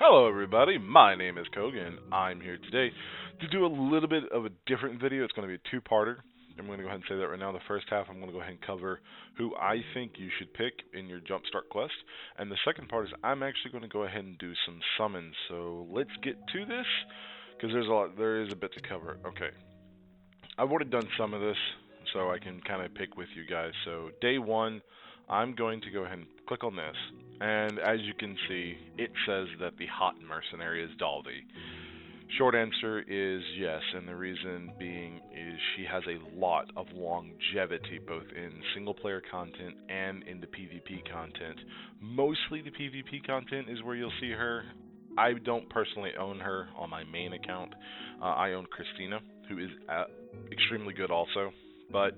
Hello everybody, my name is Kogan. I'm here today to do a little bit of a different video. It's going to be a two-parter. I'm going to go ahead and say that right now. The first half I'm going to go ahead and cover who I think you should pick in your Jumpstart quest. And the second part is I'm actually going to go ahead and do some summons. So let's get to this, because there is a bit to cover. Okay, I've already done some of this, so I can kind of pick with you guys. So day one, I'm going to go ahead and click on this, and as you can see, it says that the hot mercenary is Daldi. Short answer is yes, and the reason being is she has a lot of longevity, both in single-player content and in the PvP content. Mostly the PvP content is where you'll see her. I don't personally own her on my main account. I own Christina, who is extremely good also, but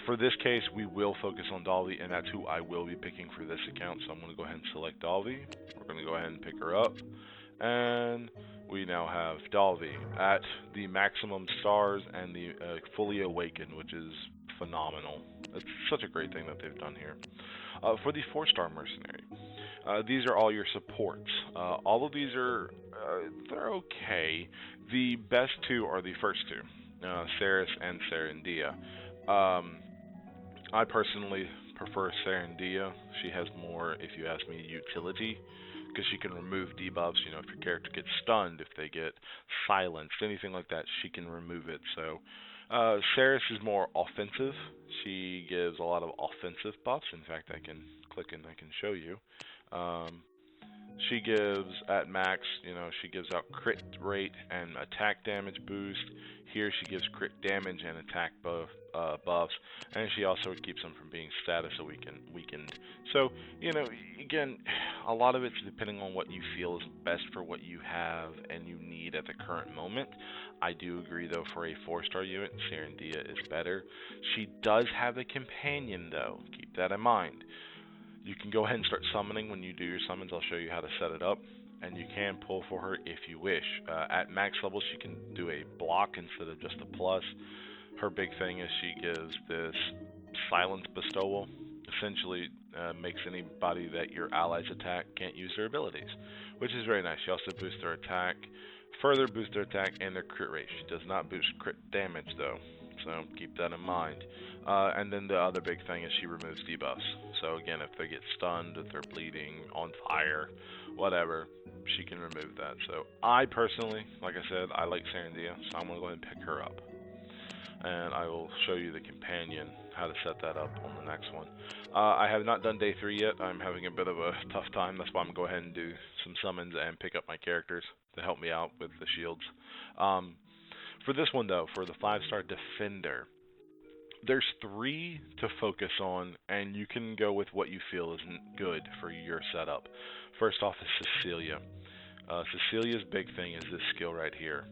for this case, we will focus on Daldi, and that's who I will be picking for this account. So I'm going to go ahead and select Daldi. We're going to go ahead and pick her up, and we now have Daldi at the maximum stars and the fully awakened, which is phenomenal. It's such a great thing that they've done here. For the 4-star mercenary, these are all your supports. All of these are they're okay. The best two are the first two, Ceres and Serendia. I personally prefer Serendia. She has more, if you ask me, utility, because she can remove debuffs. You know, if your character gets stunned, if they get silenced, anything like that, she can remove it. So Ceres is more offensive. She gives a lot of offensive buffs. In fact, I can click and I can show you. She gives, at max, you know, she gives out crit rate and attack damage boost. Here she gives crit damage and attack buffs, and she also keeps them from being status weakened. So, you know, again, a lot of it's depending on what you feel is best for what you have and you need at the current moment. I do agree, though, for a 4-star unit, Serendia is better. She does have a companion, though. Keep that in mind. You can go ahead and start summoning when you do your summons. I'll show you how to set it up, and you can pull for her if you wish. At max level, she can do a block instead of just a plus. Her big thing is she gives this silence bestowal. Essentially makes anybody that your allies attack can't use their abilities, which is very nice. She also boosts their attack, further boosts their attack and their crit rate. She does not boost crit damage, though, so keep that in mind. And then the other big thing is she removes debuffs. So again, if they get stunned, if they're bleeding, on fire, whatever, she can remove that. So I personally, like I said, I like Serendia, so I'm going to go ahead and pick her up. And I will show you the companion, how to set that up on the next one. I have not done day 3 yet. I'm having a bit of a tough time. That's why I'm going to go ahead and do some summons and pick up my characters to help me out with the shields. For this one, though, for the 5-star defender, there's 3 to focus on, and you can go with what you feel is good for your setup. First off is Cecilia. Cecilia's big thing is this skill right here.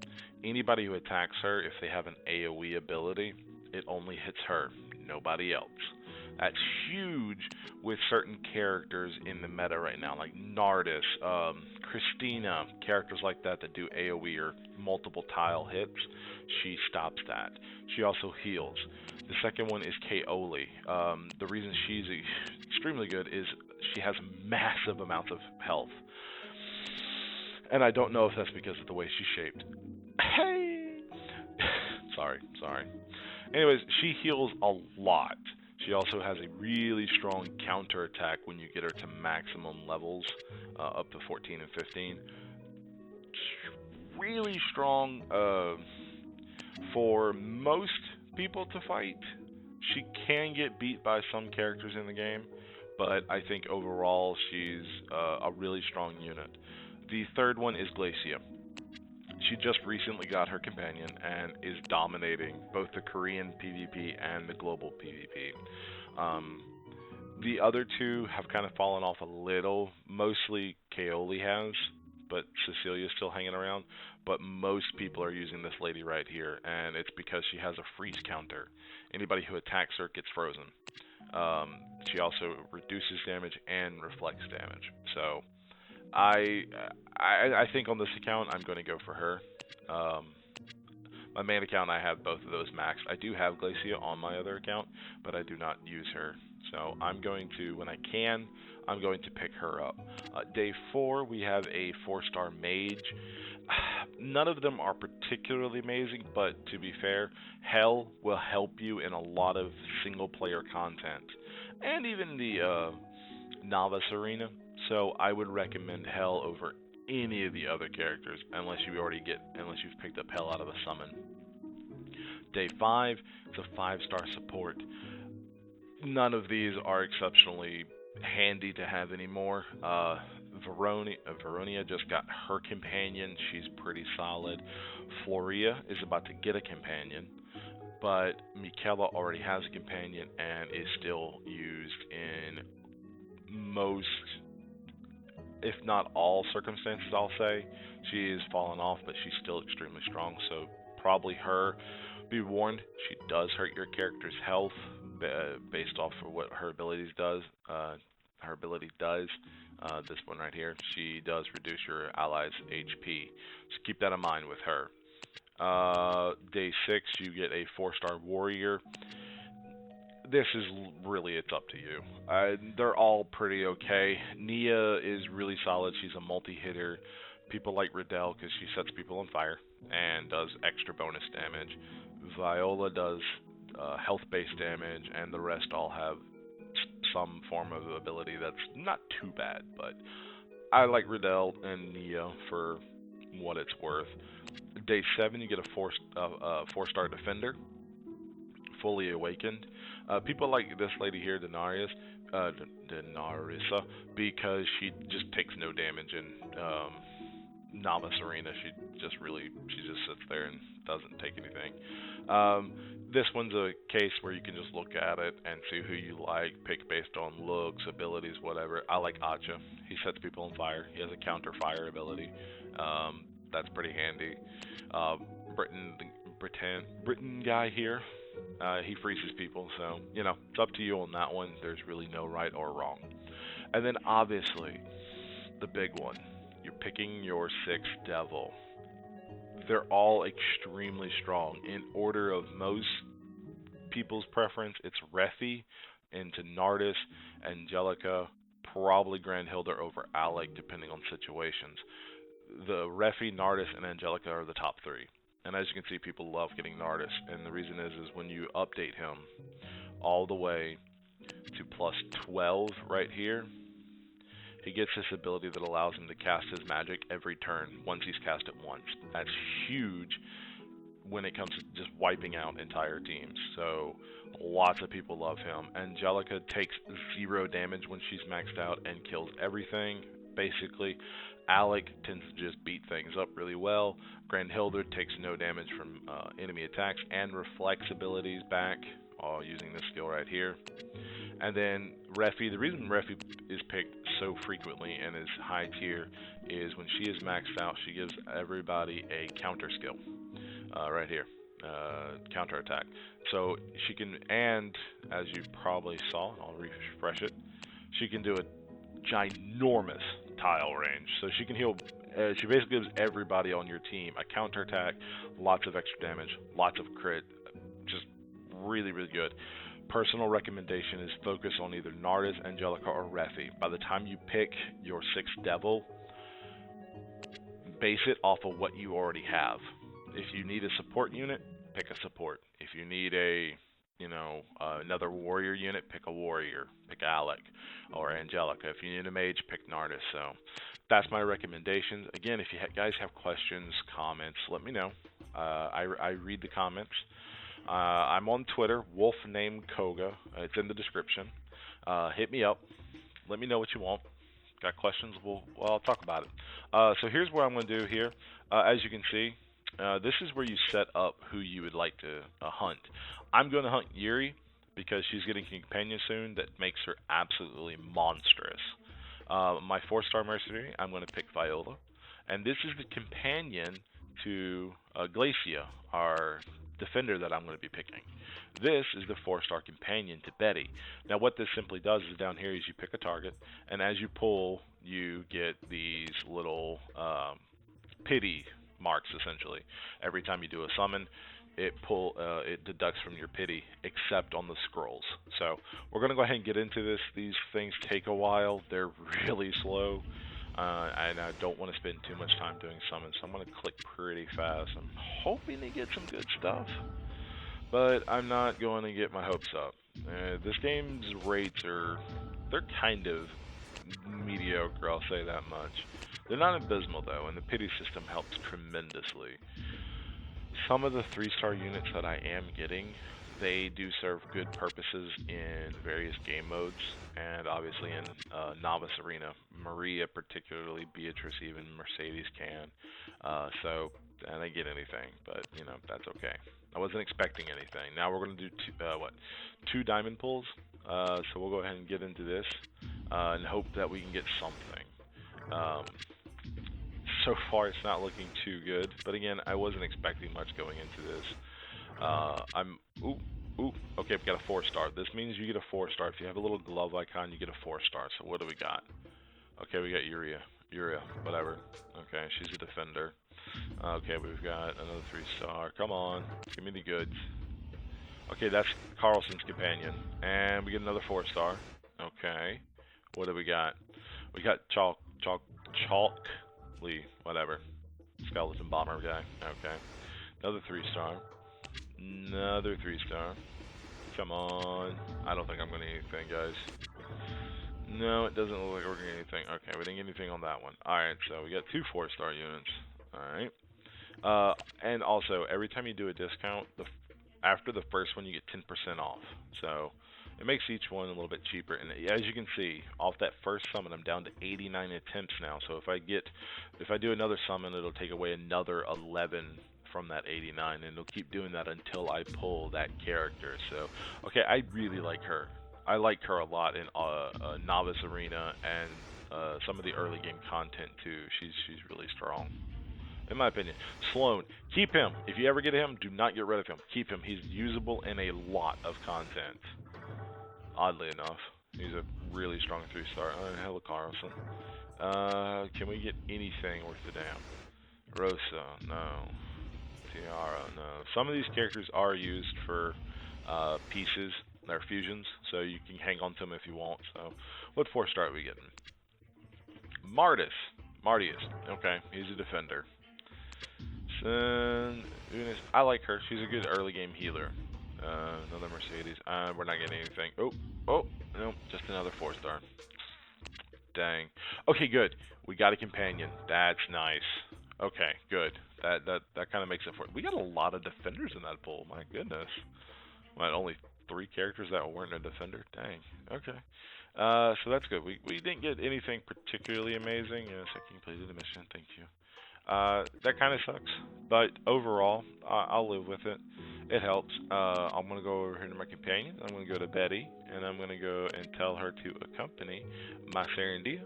Anybody who attacks her, if they have an AoE ability, it only hits her, nobody else. That's huge with certain characters in the meta right now, like Nardis, Christina, characters like that that do AoE or multiple tile hits. She stops that. She also heals. The second one is Kaoli. The reason she's extremely good is she has massive amounts of health. And I don't know if that's because of the way she's shaped. Hey! sorry. Anyways, she heals a lot. She also has a really strong counter attack when you get her to maximum levels, up to 14 and 15. Really strong for most people to fight. She can get beat by some characters in the game, but I think overall she's a really strong unit. The third one is Glacia. She just recently got her companion and is dominating both the Korean PvP and the global PvP. The other two have kind of fallen off a little. Mostly Kaoli has, but Cecilia's still hanging around. But most people are using this lady right here, and it's because she has a freeze counter. Anybody who attacks her gets frozen. She also reduces damage and reflects damage. So I think on this account I'm going to go for her. My main account, I have both of those maxed. I do have Glacia on my other account, but I do not use her. So I'm going to, when I can, I'm going to pick her up. Day 4, we have a 4-star mage. None of them are particularly amazing, but to be fair, Hell will help you in a lot of single-player content, and even the novice arena. So I would recommend Hell over any of the other characters, unless you've picked up Hell out of a summon. Day 5, it's a 5-star support. None of these are exceptionally handy to have anymore. Veronia just got her companion. She's pretty solid. Floria is about to get a companion, but Michaela already has a companion and is still used in most, if not all circumstances, I'll say. She has fallen off, but she's still extremely strong, so probably her. Be warned, she does hurt your character's health based off of what her ability does. This one right here, she does reduce your allies' HP, so keep that in mind with her. Day 6, you get a 4-star warrior. This is really, it's up to you. They're all pretty okay. Nia is really solid. She's a multi-hitter. People like Riddell because she sets people on fire and does extra bonus damage. Viola does health-based damage, and the rest all have some form of ability that's not too bad, but I like Riddell and Nia for what it's worth. Day 7, you get a 4-star defender, fully awakened. People like this lady here, Denarisa, because she just takes no damage in novice arena. She just sits there and doesn't take anything. This one's a case where you can just look at it and see who you like, pick based on looks, abilities, whatever. I like Acha. He sets people on fire. He has a counter fire ability. That's pretty handy. Britain guy here, he freezes people, so, you know, it's up to you on that one. There's really no right or wrong. And then, obviously, the big one. You're picking your 6th devil. They're all extremely strong. In order of most people's preference, it's Refi into Nardis, Angelica, probably Grandhilda over Alec, depending on situations. The Refi, Nardis, and Angelica are the top 3. And as you can see, people love getting Nardis. And the reason is when you update him all the way to plus 12 right here, he gets this ability that allows him to cast his magic every turn once he's cast it once. That's huge when it comes to just wiping out entire teams. So lots of people love him. Angelica takes 0 damage when she's maxed out and kills everything, basically. Alec tends to just beat things up really well. Grandhilda takes no damage from enemy attacks and reflects abilities back, all using this skill right here. And then Refi, the reason Refi is picked so frequently and is high tier is when she is maxed out, she gives everybody a counter skill, right here, counter attack. So she can, and as you probably saw, I'll refresh it, she can do a ginormous tile range. So she can heal, she basically gives everybody on your team a counter attack, lots of extra damage, lots of crit, just really, really good. Personal recommendation is focus on either Nardis, Angelica, or Refi. By the time you pick your 6th devil, base it off of what you already have. If you need a support unit, pick a support. If you need a, another warrior unit, pick a warrior. Pick Alec or Angelica. If you need a mage, pick Nardis. So that's my recommendations. Again, if you guys have questions, comments, let me know. I read the comments. I'm on Twitter, wolf named Koga. It's in the description. Hit me up. Let me know what you want. Got questions? I'll talk about it. So here's what I'm going to do here. As you can see, this is where you set up who you would like to hunt. I'm going to hunt Yuri because she's getting a companion soon that makes her absolutely monstrous. My 4-star mercenary, I'm going to pick Viola. And this is the companion to Glacia, our defender that I'm going to be picking. This is the 4-star companion to Betty. Now what this simply does is down here is you pick a target, and as you pull, you get these little pity marks essentially. Every time you do a summon, it deducts from your pity, except on the scrolls. So we're gonna go ahead and get into this. These things take a while. They're really slow, and I don't want to spend too much time doing summons. So I'm gonna click pretty fast. I'm hoping to get some good stuff, but I'm not going to get my hopes up. This game's rates they're kind of mediocre, I'll say that much. They're not abysmal though, and the pity system helps tremendously. Some of the 3-star units that I am getting, they do serve good purposes in various game modes, and obviously in Novice Arena. Maria particularly, Beatrice even, Mercedes can. And they get anything, but you know, that's okay. I wasn't expecting anything. Now we're going to do two diamond pulls. So we'll go ahead and get into this and hope that we can get something. So far, it's not looking too good, but again, I wasn't expecting much going into this. Okay, we got a 4-star. This means you get a 4-star. If you have a little glove icon, you get a 4-star. So what do we got? Okay, we got Yuria, whatever. Okay, she's a defender. Okay, we've got another 3-star. Come on, give me the goods. Okay, that's Carlson's companion, and we get another 4-star. Okay, what do we got? We got Lee, whatever. Skeleton bomber guy. Okay. Another 3-star. Another 3-star. Come on. I don't think I'm going to get anything, guys. No, it doesn't look like we're going to get anything. Okay, we didn't get anything on that one. Alright, so we got 2 4-star units. Alright. And also, every time you do a discount, after the first one, you get 10% off. So it makes each one a little bit cheaper, and as you can see, off that first summon, I'm down to 89 attempts now. So if I do another summon, it'll take away another 11 from that 89, and it'll keep doing that until I pull that character. So, okay, I really like her. I like her a lot in Novice Arena and some of the early game content too. She's really strong, in my opinion. Sloan, keep him. If you ever get him, do not get rid of him. Keep him. He's usable in a lot of content. Oddly enough, he's a really strong 3-star. Hello, Carlson. Can we get anything worth the damn? Rosa, no. Tiara, no. Some of these characters are used for pieces, they're fusions, so you can hang on to them if you want. So, what 4-star are we getting? Martius. Okay, he's a defender. I like her. She's a good early game healer. Another Mercedes. We're not getting anything. Oh, no, just another 4-star. Dang. Okay, good. We got a companion. That's nice. Okay, good. That kind of makes it for it. We got a lot of defenders in that pool. My goodness. Well, only 3 characters that weren't a defender. Dang. Okay. So that's good. We didn't get anything particularly amazing. Yes, I completed the mission. Thank you. That kind of sucks, but overall, I'll live with it. It helps. I'm going to go over here to my companion. I'm going to go to Betty, and I'm going to go and tell her to accompany my Serendia.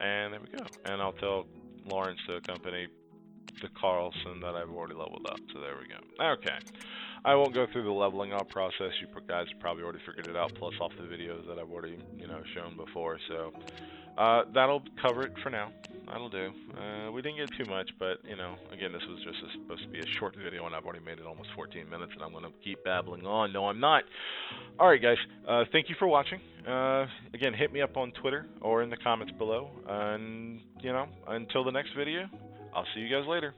And there we go. And I'll tell Lawrence to accompany the Carlson that I've already leveled up. So there we go. Okay. I won't go through the leveling up process. You guys probably already figured it out, plus off the videos that I've already, shown before. So that'll cover it for now. That'll do. We didn't get too much, but, again, this was just supposed to be a short video, and I've already made it almost 14 minutes, and I'm going to keep babbling on. No, I'm not. All right, guys. Thank you for watching. Again, hit me up on Twitter or in the comments below. And, until the next video, I'll see you guys later.